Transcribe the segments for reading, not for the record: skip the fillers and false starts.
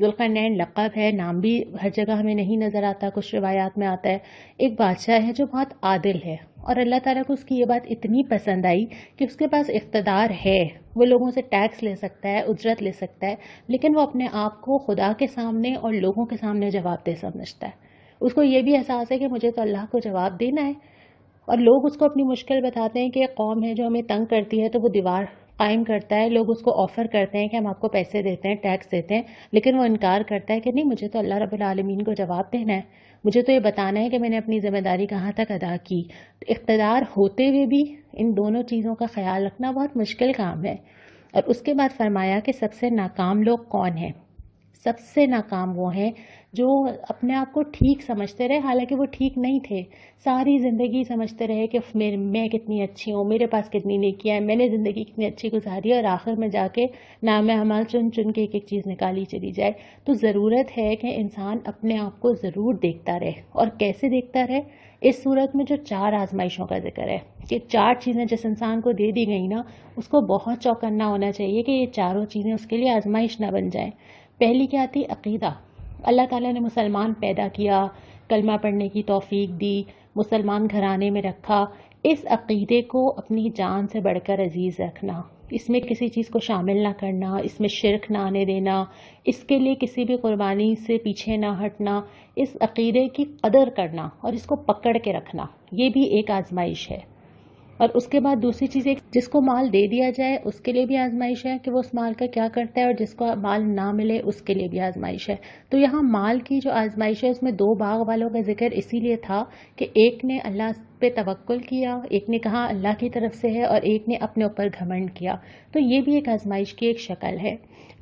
ذوالقرنین لقب ہے، نام بھی ہر جگہ ہمیں نہیں نظر آتا، کچھ روایات میں آتا ہے۔ ایک بادشاہ ہے جو بہت عادل ہے، اور اللہ تعالیٰ کو اس کی یہ بات اتنی پسند آئی کہ اس کے پاس اقتدار ہے، وہ لوگوں سے ٹیکس لے سکتا ہے، اجرت لے سکتا ہے، لیکن وہ اپنے آپ کو خدا کے سامنے اور لوگوں کے سامنے جواب دہ سمجھتا ہے۔ اس کو یہ بھی احساس ہے کہ مجھے تو اللہ کو جواب دینا ہے، اور لوگ اس کو اپنی مشکل بتاتے ہیں کہ ایک قوم ہے جو ہمیں تنگ کرتی ہے، تو وہ دیوار قائم کرتا ہے، لوگ اس کو آفر کرتے ہیں کہ ہم آپ کو پیسے دیتے ہیں، ٹیکس دیتے ہیں، لیکن وہ انکار کرتا ہے کہ نہیں، مجھے تو اللہ رب العالمین کو جواب دینا ہے، مجھے تو یہ بتانا ہے کہ میں نے اپنی ذمہ داری کہاں تک ادا کی۔ اقتدار ہوتے ہوئے بھی ان دونوں چیزوں کا خیال رکھنا بہت مشکل کام ہے۔ اور اس کے بعد فرمایا کہ سب سے ناکام لوگ کون ہیں؟ سب سے ناکام وہ ہیں جو اپنے آپ کو ٹھیک سمجھتے رہے، حالانکہ وہ ٹھیک نہیں تھے۔ ساری زندگی سمجھتے رہے کہ میں کتنی اچھی ہوں، میرے پاس کتنی نیکیاں ہیں، میں نے زندگی کتنی اچھی گزاری ہے، اور آخر میں جا کے نام اعمال چن چن کے ایک ایک چیز نکالی چلی جائے۔ تو ضرورت ہے کہ انسان اپنے آپ کو ضرور دیکھتا رہے، اور کیسے دیکھتا رہے؟ اس صورت میں جو 4 آزمائشوں کا ذکر ہے، کہ 4 چیزیں جس انسان کو دے دی گئی نا، اس کو بہت چوکنا ہونا چاہیے کہ یہ چاروں چیزیں اس کے لیے آزمائش نہ بن جائیں۔ پہلی کیا تھی؟ عقیدہ۔ اللہ تعالیٰ نے مسلمان پیدا کیا، کلمہ پڑھنے کی توفیق دی، مسلمان گھرانے میں رکھا۔ اس عقیدے کو اپنی جان سے بڑھ کر عزیز رکھنا، اس میں کسی چیز کو شامل نہ کرنا، اس میں شرک نہ آنے دینا، اس کے لیے کسی بھی قربانی سے پیچھے نہ ہٹنا، اس عقیدے کی قدر کرنا اور اس کو پکڑ کے رکھنا، یہ بھی ایک آزمائش ہے۔ اور اس کے بعد دوسری چیز، ایک جس کو مال دے دیا جائے اس کے لیے بھی آزمائش ہے کہ وہ اس مال کا کیا کرتا ہے، اور جس کو مال نہ ملے اس کے لیے بھی آزمائش ہے۔ تو یہاں مال کی جو آزمائش ہے، اس میں 2 باغ والوں کا ذکر اسی لیے تھا کہ ایک نے اللہ پہ توکل کیا، ایک نے کہا اللہ کی طرف سے ہے، اور ایک نے اپنے اوپر گھمنڈ کیا۔ تو یہ بھی ایک آزمائش کی ایک شکل ہے۔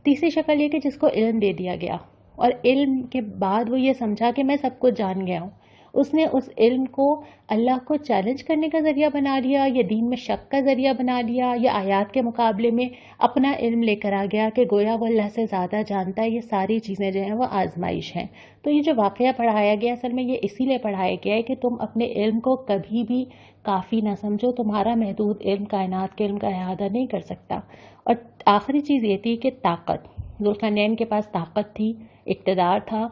تیسری شکل یہ کہ جس کو علم دے دیا گیا، اور علم کے بعد وہ یہ سمجھا کہ میں سب کچھ جان گیا ہوں، اس نے اس علم کو اللہ کو چیلنج کرنے کا ذریعہ بنا لیا، یا دین میں شک کا ذریعہ بنا لیا، یا آیات کے مقابلے میں اپنا علم لے کر آ گیا کہ گویا وہ اللہ سے زیادہ جانتا ہے۔ یہ ساری چیزیں جو ہیں وہ آزمائش ہیں۔ تو یہ جو واقعہ پڑھایا گیا، اصل میں یہ اسی لیے پڑھایا گیا ہے کہ تم اپنے علم کو کبھی بھی کافی نہ سمجھو، تمہارا محدود علم کائنات کے علم کا احاطہ نہیں کر سکتا۔ اور آخری چیز یہ تھی کہ طاقت، ذوالقرنین کے پاس طاقت تھی، اقتدار تھا،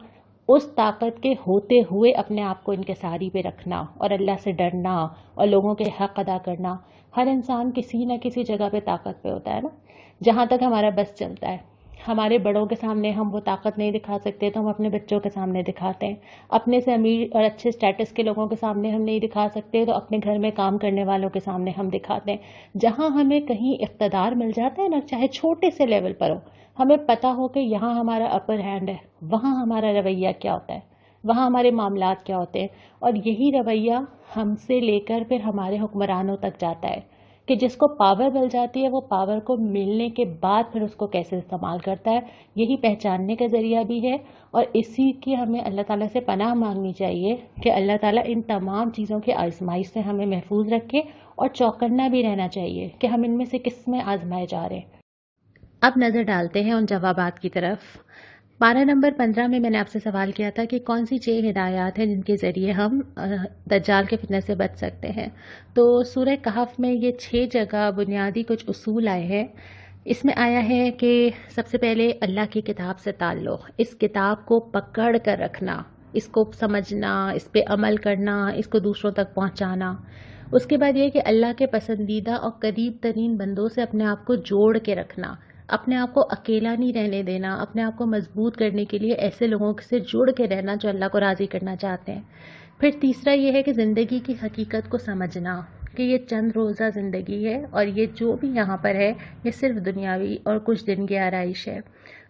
اس طاقت کے ہوتے ہوئے اپنے آپ کو انکساری پہ رکھنا اور اللہ سے ڈرنا اور لوگوں کے حق ادا کرنا۔ ہر انسان کسی نہ کسی جگہ پہ طاقت پہ ہوتا ہے نا، جہاں تک ہمارا بس چلتا ہے۔ ہمارے بڑوں کے سامنے ہم وہ طاقت نہیں دکھا سکتے تو ہم اپنے بچوں کے سامنے دکھاتے ہیں، اپنے سے امیر اور اچھے سٹیٹس کے لوگوں کے سامنے ہم نہیں دکھا سکتے تو اپنے گھر میں کام کرنے والوں کے سامنے ہم دکھاتے ہیں۔ جہاں ہمیں کہیں اقتدار مل جاتا ہے نا، چاہے چھوٹے سے لیول پر ہو، ہمیں پتہ ہو کہ یہاں ہمارا اپر ہینڈ ہے، وہاں ہمارا رویہ کیا ہوتا ہے، وہاں ہمارے معاملات کیا ہوتے ہیں، اور یہی رویہ ہم سے لے کر پھر ہمارے حکمرانوں تک جاتا ہے کہ جس کو پاور مل جاتی ہے وہ پاور کو ملنے کے بعد پھر اس کو کیسے استعمال کرتا ہے، یہی پہچاننے کا ذریعہ بھی ہے۔ اور اسی کی ہمیں اللہ تعالیٰ سے پناہ مانگنی چاہیے کہ اللہ تعالیٰ ان تمام چیزوں کی آزمائش سے ہمیں محفوظ رکھے، اور چوکنا بھی رہنا چاہیے کہ ہم ان میں سے کس میں آزمائے جا رہے ہیں۔ اب نظر ڈالتے ہیں ان جوابات کی طرف۔ پارہ نمبر 15 میں نے آپ سے سوال کیا تھا کہ کون سی 6 ہدایات ہیں جن کے ذریعے ہم دجال کے فتنہ سے بچ سکتے ہیں۔ تو سورہ کہف میں یہ 6 جگہ بنیادی کچھ اصول آئے ہیں۔ اس میں آیا ہے کہ سب سے پہلے اللہ کی کتاب سے تعلق، اس کتاب کو پکڑ کر رکھنا، اس کو سمجھنا، اس پہ عمل کرنا، اس کو دوسروں تک پہنچانا۔ اس کے بعد یہ کہ اللہ کے پسندیدہ اور قریب ترین بندوں سے اپنے آپ کو جوڑ کے رکھنا، اپنے آپ کو اکیلا نہیں رہنے دینا، اپنے آپ کو مضبوط کرنے کے لیے ایسے لوگوں سے جڑ کے رہنا جو اللہ کو راضی کرنا چاہتے ہیں۔ پھر تیسرا یہ ہے کہ زندگی کی حقیقت کو سمجھنا کہ یہ چند روزہ زندگی ہے، اور یہ جو بھی یہاں پر ہے یہ صرف دنیاوی اور کچھ دن کی آرائش ہے۔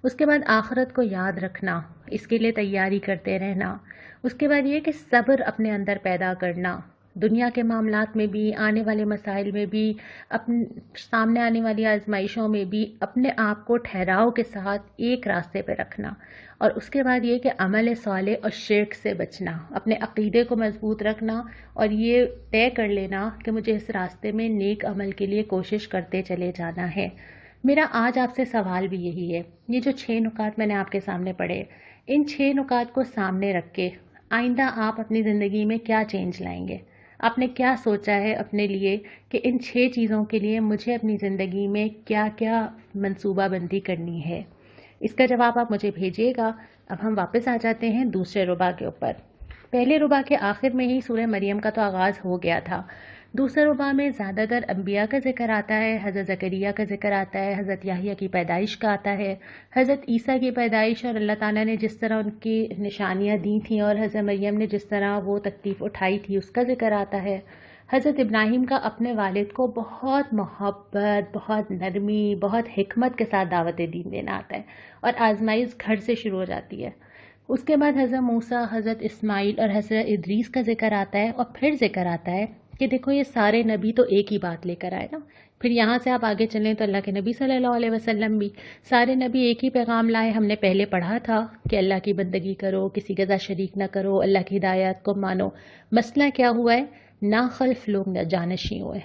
اس کے بعد آخرت کو یاد رکھنا، اس کے لیے تیاری کرتے رہنا۔ اس کے بعد یہ کہ صبر اپنے اندر پیدا کرنا، دنیا کے معاملات میں بھی، آنے والے مسائل میں بھی، اپنے سامنے آنے والی آزمائشوں میں بھی اپنے آپ کو ٹھہراؤ کے ساتھ ایک راستے پہ رکھنا۔ اور اس کے بعد یہ کہ عمل صالح اور شرک سے بچنا، اپنے عقیدے کو مضبوط رکھنا، اور یہ طے کر لینا کہ مجھے اس راستے میں نیک عمل کے لیے کوشش کرتے چلے جانا ہے۔ میرا آج آپ سے سوال بھی یہی ہے، یہ جو 6 نکات میں نے آپ کے سامنے پڑھے، ان 6 نکات کو سامنے رکھ کے آئندہ آپ اپنی زندگی میں کیا چینج لائیں گے؟ آپ نے کیا سوچا ہے اپنے لیے کہ ان 6 چیزوں کے لیے مجھے اپنی زندگی میں کیا کیا منصوبہ بندی کرنی ہے؟ اس کا جواب آپ مجھے بھیجیے گا۔ اب ہم واپس آ جاتے ہیں دوسرے ربع کے اوپر۔ پہلے ربع کے آخر میں ہی سورہ مریم کا تو آغاز ہو گیا تھا۔ دوسرے ربع میں زیادہ تر انبیاء کا ذکر آتا ہے، حضرت زکریا کا ذکر آتا ہے، حضرت یحییٰ کی پیدائش کا آتا ہے، حضرت عیسیٰ کی پیدائش اور اللہ تعالیٰ نے جس طرح ان کی نشانیاں دی تھیں اور حضرت مریم نے جس طرح وہ تکلیف اٹھائی تھی اس کا ذکر آتا ہے۔ حضرت ابراہیم کا اپنے والد کو بہت محبت، بہت نرمی، بہت حکمت کے ساتھ دعوت دین دینا آتا ہے اور آزمائش گھر سے شروع ہو جاتی ہے۔ اس کے بعد حضرت موسیٰ، حضرت اسماعیل اور حضرت ادریس کا ذکر آتا ہے، اور پھر ذکر آتا ہے کہ دیکھو یہ سارے نبی تو ایک ہی بات لے کر آئے نا۔ پھر یہاں سے آپ آگے چلیں تو اللہ کے نبی صلی اللہ علیہ وسلم بھی سارے نبی ایک ہی پیغام لائے۔ ہم نے پہلے پڑھا تھا کہ اللہ کی بندگی کرو، کسی کے ساتھ شریک نہ کرو، اللہ کی ہدایات کو مانو۔ مسئلہ کیا ہوا ہے؟ ناخلف لوگ جانشین ہوئے۔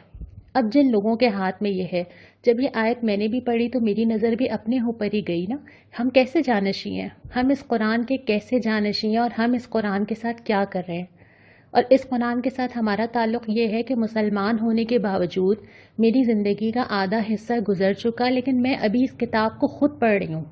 اب جن لوگوں کے ہاتھ میں یہ ہے، جب یہ آیت میں نے بھی پڑھی تو میری نظر بھی اپنے اوپر ہی گئی نا، ہم کیسے جانشین ہیں، ہم اس قرآن کے کیسے جانشین ہیں، اور ہم اس قرآن کے ساتھ کیا کر رہے ہیں۔ اور اس قرآن کے ساتھ ہمارا تعلق یہ ہے کہ مسلمان ہونے کے باوجود میری زندگی کا آدھا حصہ گزر چکا، لیکن میں ابھی اس کتاب کو خود پڑھ رہی ہوں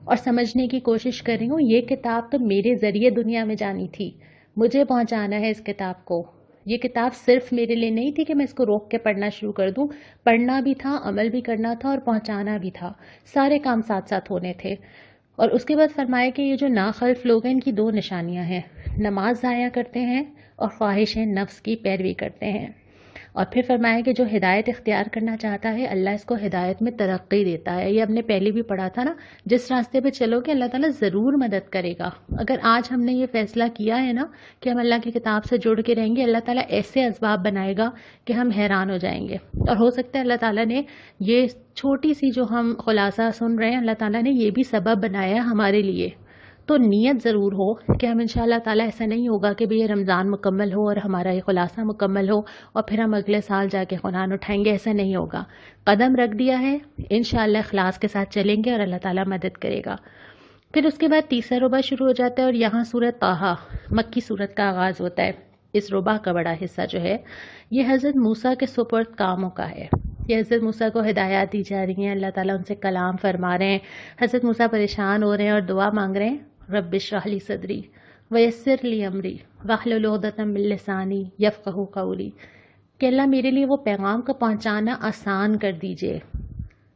اور سمجھنے کی کوشش کر رہی ہوں۔ یہ کتاب تو میرے ذریعے دنیا میں جانی تھی، مجھے پہنچانا ہے اس کتاب کو۔ یہ کتاب صرف میرے لیے نہیں تھی کہ میں اس کو روک کے پڑھنا شروع کر دوں، پڑھنا بھی تھا، عمل بھی کرنا تھا اور پہنچانا بھی تھا، سارے کام ساتھ ساتھ ہونے تھے۔ اور اس کے بعد فرمایا کہ یہ جو ناخلف لوگ ہیں ان کی دو نشانیاں ہیں، نماز ضائع کرتے ہیں اور خواہش نفس کی پیروی کرتے ہیں۔ اور پھر فرمایا کہ جو ہدایت اختیار کرنا چاہتا ہے اللہ اس کو ہدایت میں ترقی دیتا ہے۔ یہ ہم نے پہلے بھی پڑھا تھا نا، جس راستے پہ چلو گے اللہ تعالیٰ ضرور مدد کرے گا۔ اگر آج ہم نے یہ فیصلہ کیا ہے نا کہ ہم اللہ کی کتاب سے جڑ کے رہیں گے، اللہ تعالیٰ ایسے اسباب بنائے گا کہ ہم حیران ہو جائیں گے۔ اور ہو سکتا ہے اللہ تعالیٰ نے یہ چھوٹی سی جو ہم خلاصہ سن رہے ہیں، اللہ تعالیٰ نے یہ بھی سبب بنایا ہے ہمارے لیے۔ تو نیت ضرور ہو کہ ہم انشاءاللہ تعالیٰ، ایسا نہیں ہوگا کہ یہ رمضان مکمل ہو اور ہمارا یہ خلاصہ مکمل ہو اور پھر ہم اگلے سال جا کے قرآن اٹھائیں گے، ایسا نہیں ہوگا۔ قدم رکھ دیا ہے، انشاءاللہ اخلاص کے ساتھ چلیں گے اور اللہ تعالیٰ مدد کرے گا۔ پھر اس کے بعد تیسرا ربع شروع ہو جاتا ہے اور یہاں سورہ طٰہٰ مکی سورت کا آغاز ہوتا ہے۔ اس ربع کا بڑا حصہ جو ہے یہ حضرت موسیٰ کے سپرد کاموں کا ہے۔ یہ حضرت موسیٰ کو ہدایات دی جا رہی ہیں، اللہ تعالیٰ ان سے کلام فرما رہے ہیں۔ حضرت موسیٰ پریشان ہو رہے ہیں اور دعا مانگ رہے ہیں، رب اشرح لی صدری ویسر لی امری واحلل عقدۃ من لسانی یفقہوا قولی، کہ اللہ میرے لیے وہ پیغام کا پہنچانا آسان کر دیجئے،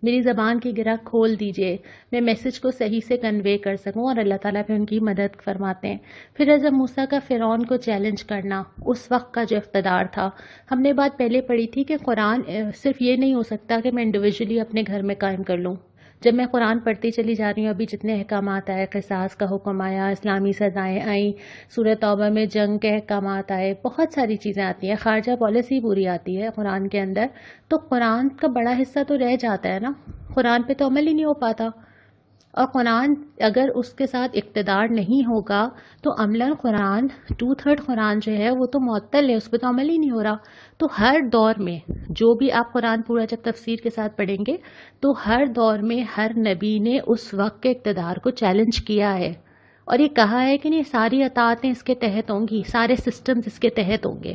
میری زبان کی گرہ کھول دیجئے، میں میسج کو صحیح سے کنوے کر سکوں۔ اور اللہ تعالیٰ پہ ان کی مدد فرماتے ہیں۔ پھر حضرت موسیٰ کا فرعون کو چیلنج کرنا، اس وقت کا جو اقتدار تھا۔ ہم نے بات پہلے پڑھی تھی کہ قرآن صرف یہ نہیں ہو سکتا کہ میں انڈیویجولی اپنے گھر میں قائم کر لوں۔ جب میں قرآن پڑھتی چلی جا رہی ہوں، ابھی جتنے احکامات آئے، قصاص کا حکم آیا، اسلامی سزائیں آئیں، سورہ توبہ میں جنگ کے احکامات آئے، بہت ساری چیزیں آتی ہیں، خارجہ پالیسی پوری آتی ہے قرآن کے اندر، تو قرآن کا بڑا حصہ تو رہ جاتا ہے نا، قرآن پہ تو عمل ہی نہیں ہو پاتا۔ اور قرآن اگر اس کے ساتھ اقتدار نہیں ہوگا تو عملاً قرآن 2/3 قرآن جو ہے وہ تو معطل ہے، اس پہ تو عمل ہی نہیں ہو رہا۔ تو ہر دور میں جو بھی آپ قرآن پورا جب تفسیر کے ساتھ پڑھیں گے تو ہر دور میں ہر نبی نے اس وقت کے اقتدار کو چیلنج کیا ہے اور یہ کہا ہے کہ نہیں ساری اطاعتیں اس کے تحت ہوں گی، سارے سسٹمز اس کے تحت ہوں گے۔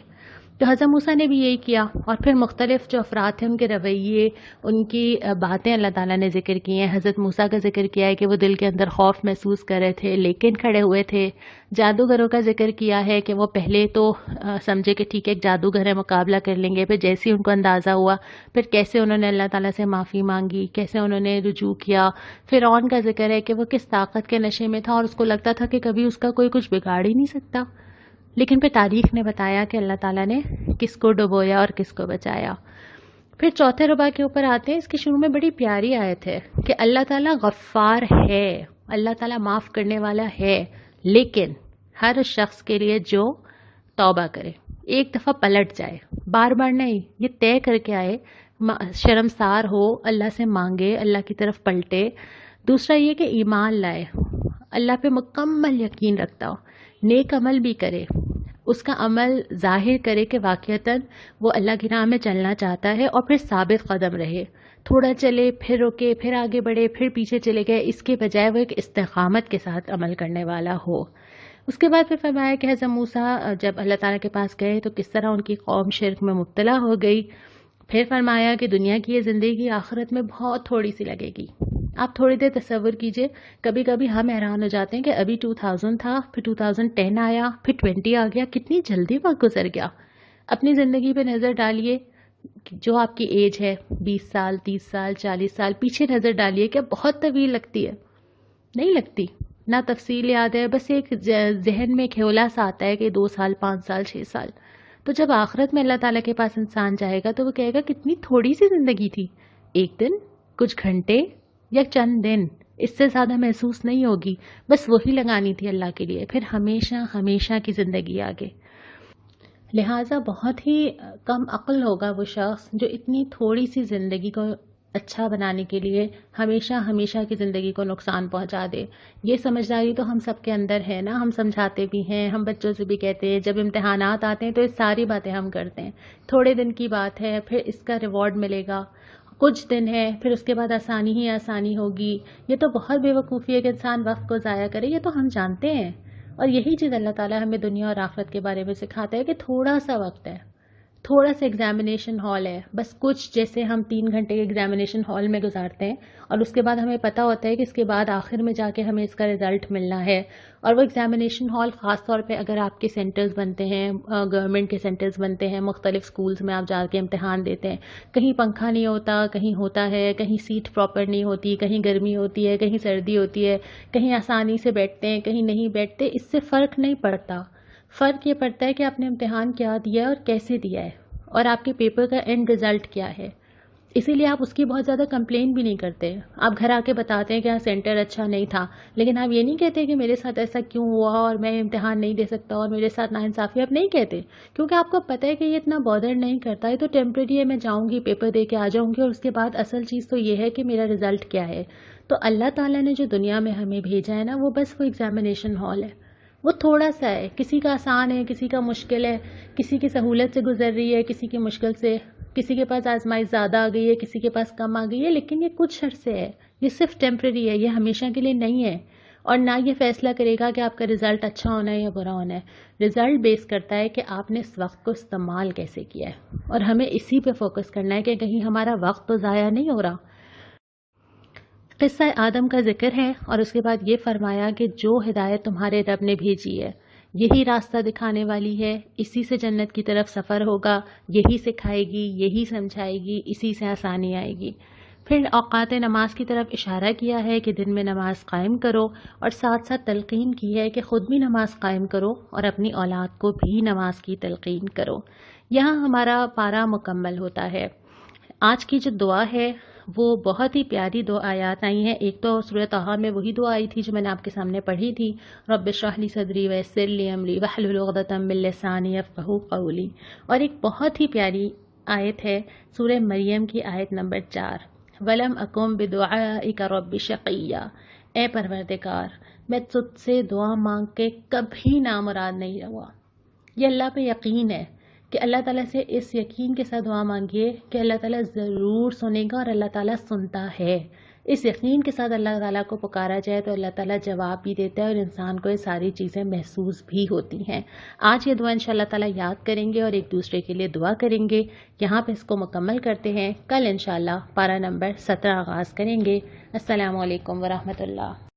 تو حضرت موسیٰ نے بھی یہی کیا، اور پھر مختلف جو افراد تھے ان کے رویے، ان کی باتیں اللہ تعالیٰ نے ذکر کی ہیں۔ حضرت موسیٰ کا ذکر کیا ہے کہ وہ دل کے اندر خوف محسوس کر رہے تھے لیکن کھڑے ہوئے تھے۔ جادوگروں کا ذکر کیا ہے کہ وہ پہلے تو سمجھے کہ ٹھیک ہے ایک جادوگر ہے، مقابلہ کر لیں گے، پھر جیسے ہی ان کو اندازہ ہوا پھر کیسے انہوں نے اللہ تعالیٰ سے معافی مانگی، کیسے انہوں نے رجوع کیا۔ فرعون کا ذکر ہے کہ وہ کس طاقت کے نشے میں تھا اور اس کو لگتا تھا کہ کبھی اس کا کوئی کچھ بگاڑ ہی نہیں سکتا، لیکن پھر تاریخ نے بتایا کہ اللہ تعالیٰ نے کس کو ڈبویا اور کس کو بچایا۔ پھر چوتھے ربع کے اوپر آتے ہیں، اس کی شروع میں بڑی پیاری آیت ہے کہ اللہ تعالیٰ غفار ہے، اللہ تعالیٰ معاف کرنے والا ہے، لیکن ہر شخص کے لیے جو توبہ کرے، ایک دفعہ پلٹ جائے، بار بار نہیں، یہ طے کر کے آئے، شرمسار ہو، اللہ سے مانگے، اللہ کی طرف پلٹے۔ دوسرا یہ کہ ایمان لائے، اللہ پہ مکمل یقین رکھتا ہو، نیک عمل بھی کرے، اس کا عمل ظاہر کرے کہ واقعتاً وہ اللہ کی راہ میں چلنا چاہتا ہے، اور پھر ثابت قدم رہے، تھوڑا چلے پھر رکے پھر آگے بڑھے پھر پیچھے چلے گئے، اس کے بجائے وہ ایک استقامت کے ساتھ عمل کرنے والا ہو۔ اس کے بعد پھر فرمایا کہ حضرت موسیٰ جب اللہ تعالیٰ کے پاس گئے تو کس طرح ان کی قوم شرک میں مبتلا ہو گئی۔ پھر فرمایا کہ دنیا کی یہ زندگی آخرت میں بہت تھوڑی سی لگے گی. آپ تھوڑی دیر تصور کیجئے، کبھی کبھی ہم حیران ہو جاتے ہیں کہ ابھی 2000 تھا، پھر 2010 آیا، پھر 20 آ گیا، کتنی جلدی وقت گزر گیا. اپنی زندگی پہ نظر ڈالیے، جو آپ کی ایج ہے 20 سال 30 سال 40 سال پیچھے نظر ڈالیے، کیا بہت طویل لگتی ہے؟ نہیں لگتی. نہ تفصیل یاد ہے، بس ایک ذہن میں کھیولا سا آتا ہے کہ 2 سال 5 سال 6 سال. تو جب آخرت میں اللہ تعالیٰ کے پاس انسان جائے گا تو وہ کہے گا کتنی تھوڑی سی زندگی تھی. ایک دن، کچھ گھنٹے یا چند دن، اس سے زیادہ محسوس نہیں ہوگی. بس وہی لگانی تھی اللہ کے لیے، پھر ہمیشہ ہمیشہ کی زندگی آگے. لہٰذا بہت ہی کم عقل ہوگا وہ شخص جو اتنی تھوڑی سی زندگی کو اچھا بنانے کے لیے ہمیشہ ہمیشہ کی زندگی کو نقصان پہنچا دے. یہ سمجھداری تو ہم سب کے اندر ہے نا، ہم سمجھاتے بھی ہیں، ہم بچوں سے بھی کہتے ہیں، جب امتحانات آتے ہیں تو یہ ساری باتیں ہم کرتے ہیں. تھوڑے دن کی بات ہے، پھر اس کا ریوارڈ ملے گا. کچھ دن ہے، پھر اس کے بعد آسانی ہی آسانی ہوگی. یہ تو بہت بے وقوفی ہے کہ انسان وقت کو ضائع کرے، یہ تو ہم جانتے ہیں. اور یہی چیز اللہ تعالیٰ ہمیں دنیا اور آخرت کے بارے میں سکھاتا ہے کہ تھوڑا سا وقت ہے، تھوڑا سا ایگزامینیشن ہال ہے. بس کچھ جیسے ہم 3 گھنٹے کے ایگزامینیشن ہال میں گزارتے ہیں اور اس کے بعد ہمیں پتہ ہوتا ہے کہ اس کے بعد آخر میں جا کے ہمیں اس کا رزلٹ ملنا ہے. اور وہ ایگزامینیشن ہال خاص طور پہ اگر آپ کے سینٹرز بنتے ہیں، گورنمنٹ کے سینٹرز بنتے ہیں، مختلف سکولز میں آپ جا کے امتحان دیتے ہیں، کہیں پنکھا نہیں ہوتا، کہیں ہوتا ہے، کہیں سیٹ پراپر نہیں ہوتی، کہیں گرمی ہوتی ہے، کہیں سردی ہوتی ہے، کہیں آسانی سے بیٹھتے ہیں، کہیں نہیں بیٹھتے. اس سے فرق نہیں پڑتا. فرق یہ پڑتا ہے کہ آپ نے امتحان کیا دیا ہے اور کیسے دیا ہے، اور آپ کے پیپر کا اینڈ رزلٹ کیا ہے. اسی لیے آپ اس کی بہت زیادہ کمپلین بھی نہیں کرتے. آپ گھر آ کے بتاتے ہیں کہ سینٹر اچھا نہیں تھا، لیکن آپ یہ نہیں کہتے کہ میرے ساتھ ایسا کیوں ہوا اور میں امتحان نہیں دے سکتا اور میرے ساتھ ناانصافی. آپ نہیں کہتے کیونکہ آپ کو پتہ ہے کہ یہ اتنا بادر نہیں کرتا. یہ تو ٹیمپریری ہے، میں جاؤں گی، پیپر دے کے آ جاؤں گی، اور اس کے بعد اصل چیز تو یہ ہے کہ میرا رزلٹ کیا ہے. تو اللہ تعالیٰ نے جو دنیا میں ہمیں بھیجا ہے نا، وہ بس وہ ایگزامینیشن ہال ہے. وہ تھوڑا سا ہے، کسی کا آسان ہے، کسی کا مشکل ہے، کسی کی سہولت سے گزر رہی ہے، کسی کی مشکل سے، کسی کے پاس آزمائش زیادہ آ گئی ہے، کسی کے پاس کم آ گئی ہے. لیکن یہ کچھ عرصے ہے، یہ صرف ٹیمپریری ہے، یہ ہمیشہ کے لیے نہیں ہے. اور نہ یہ فیصلہ کرے گا کہ آپ کا رزلٹ اچھا ہونا ہے یا برا ہونا ہے. رزلٹ بیس کرتا ہے کہ آپ نے اس وقت کو استعمال کیسے کیا ہے، اور ہمیں اسی پہ فوکس کرنا ہے کہ کہیں ہمارا وقت تو ضائع نہیں ہو رہا. قصہ آدم کا ذکر ہے اور اس کے بعد یہ فرمایا کہ جو ہدایت تمہارے رب نے بھیجی ہے یہی راستہ دکھانے والی ہے، اسی سے جنت کی طرف سفر ہوگا، یہی سکھائے گی، یہی سمجھائے گی، اسی سے آسانی آئے گی. پھر اوقات نماز کی طرف اشارہ کیا ہے کہ دن میں نماز قائم کرو، اور ساتھ ساتھ تلقین کی ہے کہ خود بھی نماز قائم کرو اور اپنی اولاد کو بھی نماز کی تلقین کرو. یہاں ہمارا پارہ مکمل ہوتا ہے. آج کی جو دعا ہے وہ بہت ہی پیاری 2 آیات آئی ہیں. ایک تو سورۃ طٰہٰ میں وہی دعا آئی تھی جو میں نے آپ کے سامنے پڑھی تھی، رب اشرح لی صدری ویسر لی امری واحلل عقدۃ من لسانی یفقہوا قولی. اور ایک بہت ہی پیاری آیت ہے سورہ مریم کی آیت نمبر 4، وَلَمْ أَكُن بِدُعَائِكَ رَبِّ شَقِيًّا. اے پروردگار، میں تجھ سے دعا مانگ کے کبھی نامراد نہیں ہوا. یہ اللہ پہ یقین ہے کہ اللہ تعالیٰ سے اس یقین کے ساتھ دعا مانگیے کہ اللہ تعالیٰ ضرور سنے گا، اور اللہ تعالیٰ سنتا ہے. اس یقین کے ساتھ اللہ تعالیٰ کو پکارا جائے تو اللہ تعالیٰ جواب بھی دیتا ہے، اور انسان کو یہ ساری چیزیں محسوس بھی ہوتی ہیں. آج یہ دعا انشاء اللہ تعالیٰ یاد کریں گے اور ایک دوسرے کے لیے دعا کریں گے. یہاں پہ اس کو مکمل کرتے ہیں. کل انشاءاللہ پارہ نمبر 17 آغاز کریں گے. السلام علیکم ورحمۃ اللہ.